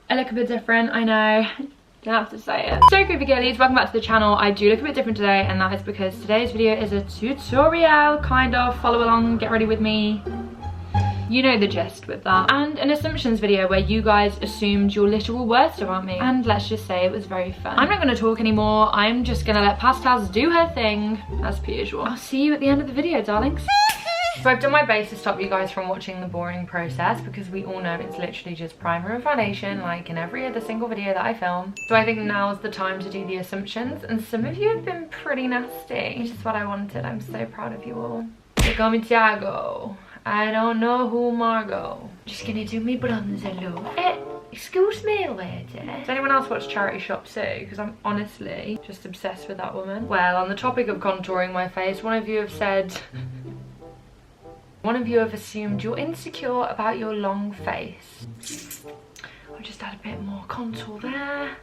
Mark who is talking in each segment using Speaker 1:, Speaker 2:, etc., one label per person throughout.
Speaker 1: I look a bit different, I know. Don't have to say it. So creepy girlies, welcome back to the channel. I do look a bit different today, and that is because today's video is a tutorial, kind of. Follow along, get ready with me. You know the gist with that. And an assumptions video where you guys assumed your literal worst about me. And let's just say it was very fun. I'm not gonna talk anymore. I'm just gonna let Pastels do her thing, as per usual. I'll see you at the end of the video, darlings. So I've done my best to stop you guys from watching the boring process, because we all know it's literally just primer and foundation like in every other single video that I film. So I think now's the time to do the assumptions, and some of you have been pretty nasty, which is what I wanted. I'm so proud of you all. They call me Tiago. I don't know who Margot. Just gonna do me bronzer look. Excuse me, lady. Does anyone else watch Charity Shop too? Because I'm honestly just obsessed with that woman. Well, on the topic of contouring my face, one of you have said... One of you have assumed you're insecure about your long face. I'll just add a bit more contour there.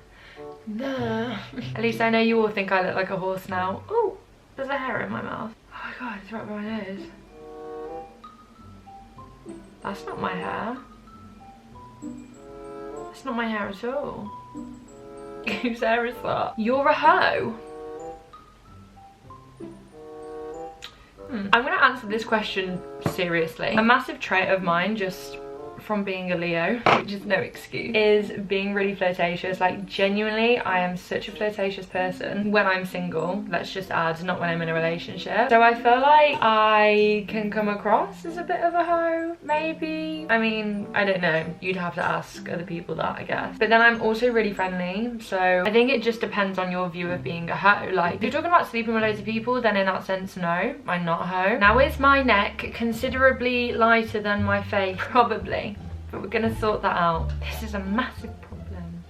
Speaker 1: There. At least I know you all think I look like a horse now. Oh, there's a hair in my mouth. Oh my god, it's right by my nose. That's not my hair. That's not my hair at all. Whose hair is that? You're a hoe. I'm gonna answer this question seriously. A massive trait of mine, just from being a Leo, which is no excuse, is being really flirtatious. Like, genuinely, I am such a flirtatious person when I'm single. Let's just add, not when I'm in a relationship. So I feel like I can come across as a bit of a hoe, maybe. I mean, I don't know. You'd have to ask other people that, I guess. But then I'm also really friendly, so I think it just depends on your view of being a hoe. Like, if you're talking about sleeping with loads of people, then in that sense, no, I'm not a hoe. Now, is my neck considerably lighter than my face? Probably. But we're gonna sort that out. This is a massive problem.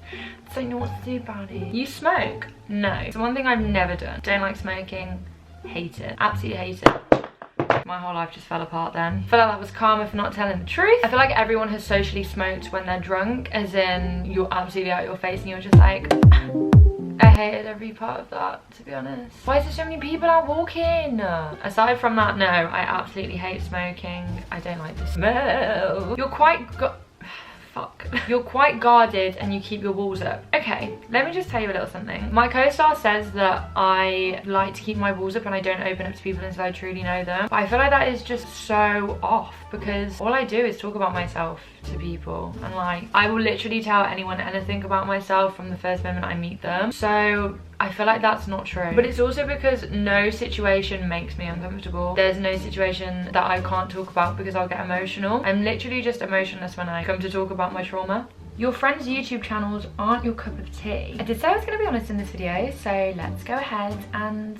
Speaker 1: I don't know what to do about it. You smoke? No. It's one thing I've never done. Don't like smoking. Hate it. Absolutely hate it. My whole life just fell apart then. I feel like that was karma for not telling the truth. I feel like everyone has socially smoked when they're drunk, as in you're absolutely out of your face and you're just like... I hated every part of that, to be honest. Why is there so many people out walking? Aside from that, no, I absolutely hate smoking. I don't like the smell. You're quite fuck. You're quite guarded and you keep your walls up. Okay, let me just tell you a little something. My co-star says that I like to keep my walls up and I don't open up to people until I truly know them. But I feel like that is just so off, because all I do is talk about myself to people, and like, I will literally tell anyone anything about myself from the first moment I meet them. So I feel like that's not true. But it's also because no situation makes me uncomfortable. There's no situation that I can't talk about because I'll get emotional. I'm literally just emotionless when I come to talk about my trauma. Your friends' YouTube channels aren't your cup of tea. I did say I was going to be honest in this video, so let's go ahead and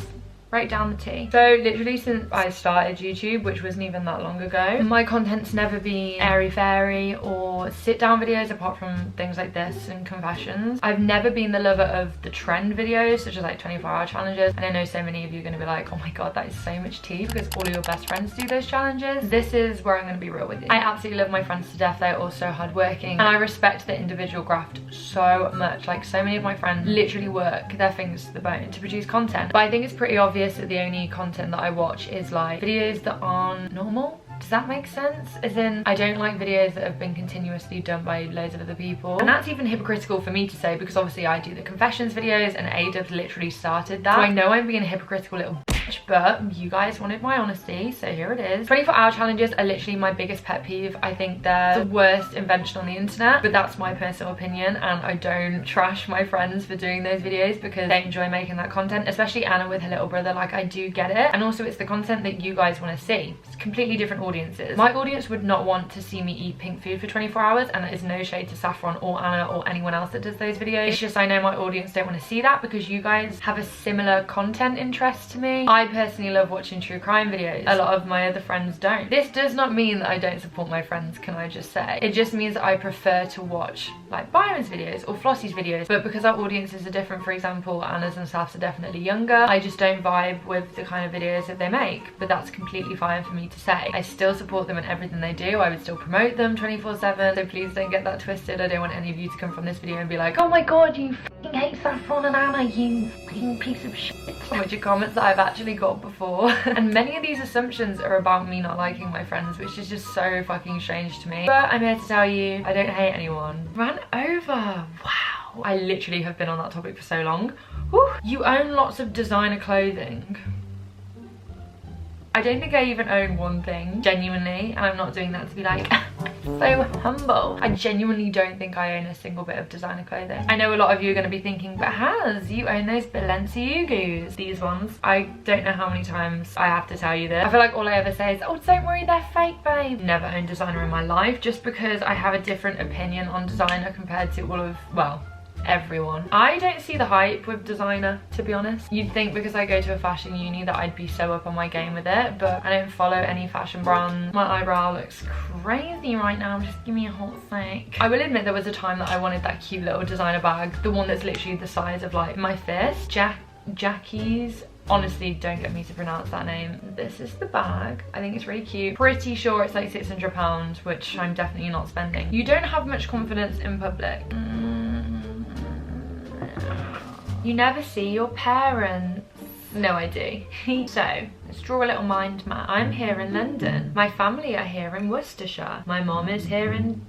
Speaker 1: write down the tea. So literally since I started YouTube, which wasn't even that long ago, my content's never been airy-fairy or sit-down videos, apart from things like this and confessions. I've never been the lover of the trend videos, such as like 24-hour challenges. And I know so many of you are going to be like, oh my god, that is so much tea, because all of your best friends do those challenges. This is where I'm going to be real with you. I absolutely love my friends to death. They're all so hardworking, and I respect the individual graft so much. Like, so many of my friends literally work their fingers to the bone to produce content. But I think it's pretty obvious that the only content that I watch is like videos that aren't normal. Does that make sense? As in, I don't like videos that have been continuously done by loads of other people. And that's even hypocritical for me to say, because obviously I do the confessions videos and Ada literally started that. So I know I'm being a hypocritical little bitch, but you guys wanted my honesty, so here it is. 24-hour challenges are literally my biggest pet peeve. I think they're the worst invention on the internet, but that's my personal opinion, and I don't trash my friends for doing those videos because they enjoy making that content, especially Anna with her little brother. Like, I do get it. And also, it's the content that you guys want to see. It's completely different audiences. My audience would not want to see me eat pink food for 24 hours, and that is no shade to Saffron or Anna or anyone else that does those videos. It's just I know my audience don't want to see that because you guys have a similar content interest to me. I personally love watching true crime videos. A lot of my other friends don't. This does not mean that I don't support my friends, can I just say. It just means that I prefer to watch like Byron's videos or Flossie's videos, but because our audiences are different, for example, Anna's and Saf's are definitely younger, I just don't vibe with the kind of videos that they make. But that's completely fine for me to say. I still support them in everything they do. I would still promote them 24/7, so please don't get that twisted. I don't want any of you to come from this video and be like, oh my god, you hate Saffron and Anna, you fucking piece of shit. So much of comments that I've actually got before. And many of these assumptions are about me not liking my friends, which is just so fucking strange to me. But I'm here to tell you, I don't hate anyone. Ran over, wow. I literally have been on that topic for so long. Whew. You own lots of designer clothing. I don't think I even own one thing, genuinely, and I'm not doing that to be like, so humble. I genuinely don't think I own a single bit of designer clothing. I know a lot of you are going to be thinking, but Haz, you own those Balenciagas, these ones. I don't know how many times I have to tell you this. I feel like all I ever say is, oh, don't worry, they're fake, babe. Never owned designer in my life, just because I have a different opinion on designer compared to all of, well, everyone. I don't see the hype with designer, to be honest. You'd think because I go to a fashion uni that I'd be so up on my game with it, but I don't follow any fashion brands. My eyebrow looks crazy right now, just give me a hot sec. I will admit there was a time that I wanted that cute little designer bag, the one that's literally the size of like my fist. Jackie's. Honestly, don't get me to pronounce that name. This is the bag. I think it's really cute. Pretty sure it's like £600, which I'm definitely not spending. You don't have much confidence in public. You never see your parents. No, I do. So, let's draw a little mind map. I'm here in London. My family are here in Worcestershire. My mom is here in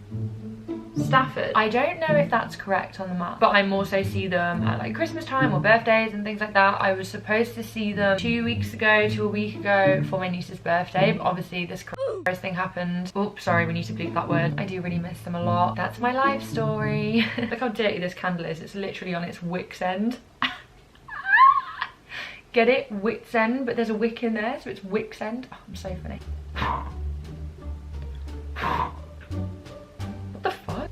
Speaker 1: Stafford. I don't know if that's correct on the map, but I also see them at like Christmas time or birthdays and things like that. I was supposed to see them 2 weeks ago to a week ago for my niece's birthday, but obviously this coronavirus thing happened. Oops, sorry, we need to bleep that word. I do really miss them a lot. That's my life story. Look how dirty this candle is. It's literally on its wick's end. Get it? Wit's end, but there's a wick in there, so it's wick's end. Oh, I'm so funny. What the fuck?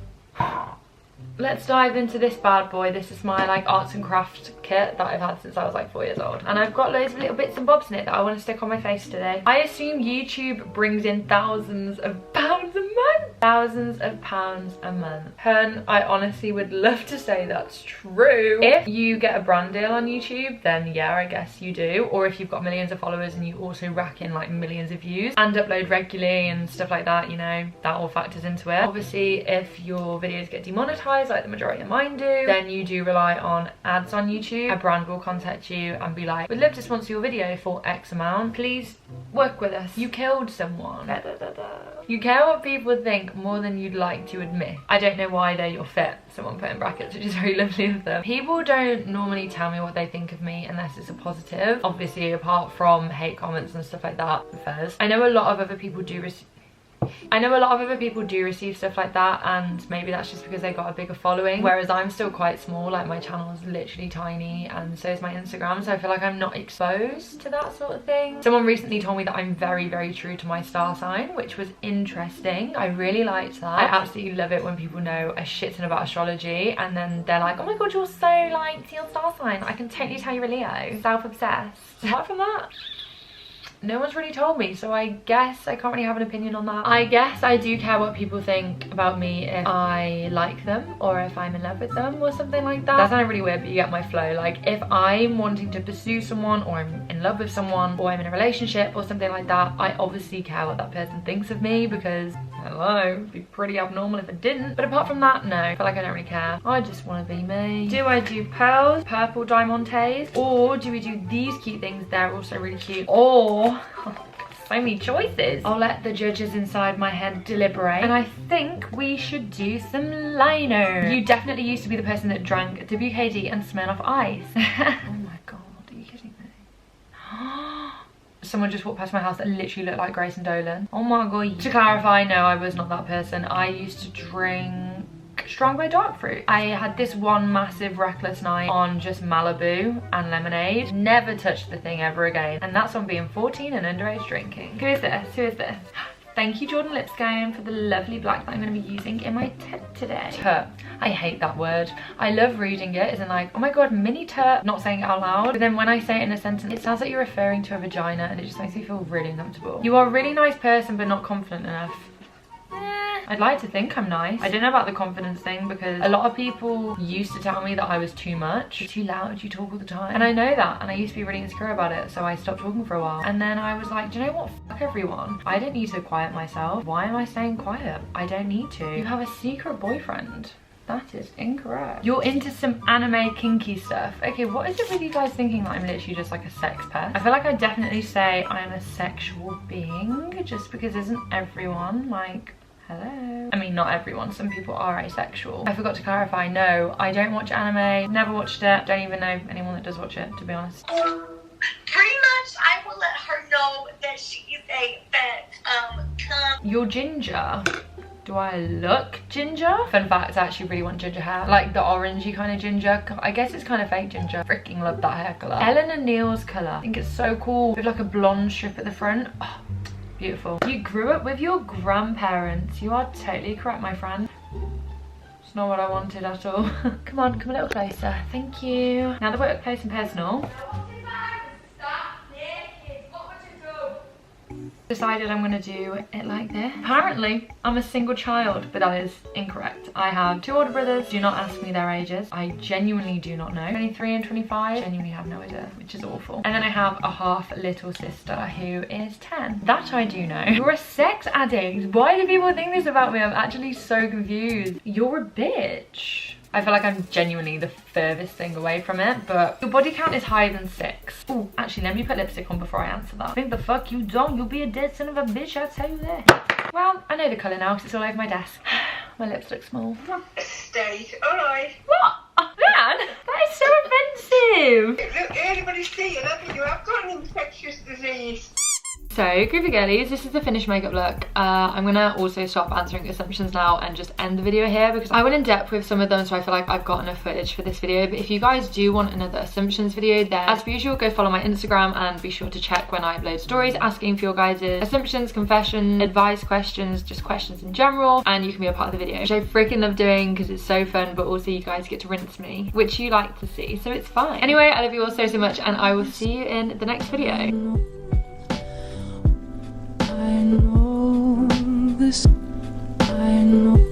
Speaker 1: Let's dive into this bad boy. This is my like arts and crafts kit that I've had since I was like 4 years old. And I've got loads of little bits and bobs in it that I want to stick on my face today. I assume YouTube brings in thousands of pounds a month. Thousands of pounds a month. Hun, I honestly would love to say that's true. If you get a brand deal on YouTube, then yeah, I guess you do. Or if you've got millions of followers and you also rack in like millions of views and upload regularly and stuff like that, you know, that all factors into it. Obviously, if your videos get demonetized, like the majority of mine do, then you do rely on ads on YouTube. A brand will contact you and be like, we'd love to sponsor your video for X amount. Please work with us. You killed someone. Da, da, da, da. You care what people think more than you'd like to admit. I don't know why they're your fit, someone put in brackets, which is very lovely of them. People don't normally tell me what they think of me unless it's a positive. Obviously, apart from hate comments and stuff like that, first. I know a lot of other people do receive stuff like that, and maybe that's just because they got a bigger following, whereas I'm still quite small. Like my channel is literally tiny and so is my Instagram, so I feel like I'm not exposed to that sort of thing. Someone recently told me that I'm very, very true to my star sign, which was interesting. I really liked that. I absolutely love it when people know a shit ton about astrology and then they're like, oh my god, you're so like to your star sign. I can totally tell you're a Leo. Self-obsessed. Apart from that, no one's really told me, so I guess I can't really have an opinion on that. I guess I do care what people think about me if I like them or if I'm in love with them or something like that. That sounded really weird, but you get my flow. Like if I'm wanting to pursue someone or I'm in love with someone or I'm in a relationship or something like that, I obviously care what that person thinks of me because, hello, it'd be pretty abnormal if I didn't. But apart from that, no, I feel like I don't really care. I just want to be me. Do I do pearls, purple diamantes, or do we do these cute things? They're also really cute. Or so many choices. I'll let the judges inside my head deliberate, and I think we should do some liner. You definitely used to be the person that drank WKD and Smirnoff Ice. Oh my god, are you kidding me? Someone just walked past my house that literally looked like Grace and Dolan. Oh my god. To clarify, no, I was not that person. I used to drink strawberry dark fruit. I had this one massive reckless night on just Malibu and lemonade. Never touched the thing ever again. And that's on being 14 and underage drinking. Who is this? Who is this? Thank you, Jordan Lipscombe, for the lovely black that I'm going to be using in my tip today. Tut. I hate that word. I love reading it. Isn't like, oh my god, mini tut. Not saying it out loud. But then when I say it in a sentence, it sounds like you're referring to a vagina, and it just makes me feel really uncomfortable. You are a really nice person, but not confident enough. I'd like to think I'm nice. I don't know about the confidence thing because a lot of people used to tell me that I was too much. You're too loud, you talk all the time. And I know that, and I used to be really insecure about it, so I stopped talking for a while. And then I was like, do you know what? Fuck everyone. I don't need to quiet myself. Why am I staying quiet? I don't need to. You have a secret boyfriend. That is incorrect. You're into some anime kinky stuff. Okay, what is it with you guys thinking that I'm literally just like a sex pest? I feel like I definitely say I am a sexual being, just because isn't everyone like, hello? I mean, not everyone, some people are asexual. I forgot to clarify, no, I don't watch anime, never watched it, don't even know anyone that does watch it, to be honest.
Speaker 2: Pretty much, I will let her know that she is a fat,
Speaker 1: You're ginger. Do I look ginger? Fun fact, I actually really want ginger hair. Like the orangey kind of ginger. I guess it's kind of fake ginger. Freaking love that hair colour. Eleanor Neal's colour. I think it's so cool. With like a blonde strip at the front. Oh, beautiful. You grew up with your grandparents. You are totally correct, my friend. It's not what I wanted at all. Come on, come a little closer. Thank you. Now the workplace and personal. Decided I'm gonna do it like this. Apparently, I'm a single child, but that is incorrect. I have 2 older brothers. Do not ask me their ages. I genuinely do not know. 23 and 25. Genuinely have no idea, which is awful. And then I have a half little sister who is 10. That I do know. You're a sex addict. Why do people think this about me? I'm actually so confused. You're a bitch. I feel like I'm genuinely the furthest thing away from it, but your body count is higher than 6. Oh, actually, let me put lipstick on before I answer that. Think the fuck you don't. You'll be a dead son of a bitch, I'll tell you that. Well, I know the colour now because it's all over my desk. My lips look small.
Speaker 2: Stay. Alright.
Speaker 1: What? Man, that is so offensive.
Speaker 2: Look, everybody's seeing. I think you have got an infectious disease.
Speaker 1: So, group of girlies, this is the finished makeup look. I'm gonna also stop answering assumptions now and just end the video here because I went in depth with some of them, so I feel like I've got enough footage for this video. But if you guys do want another assumptions video, then as per usual, go follow my Instagram and be sure to check when I upload stories asking for your guys' assumptions, confession, advice, questions, just questions in general, and you can be a part of the video, which I freaking love doing because it's so fun, but also you guys get to rinse me, which you like to see, so it's fine. Anyway, I love you all so much, and I will see you in the next video.
Speaker 3: I know this, I know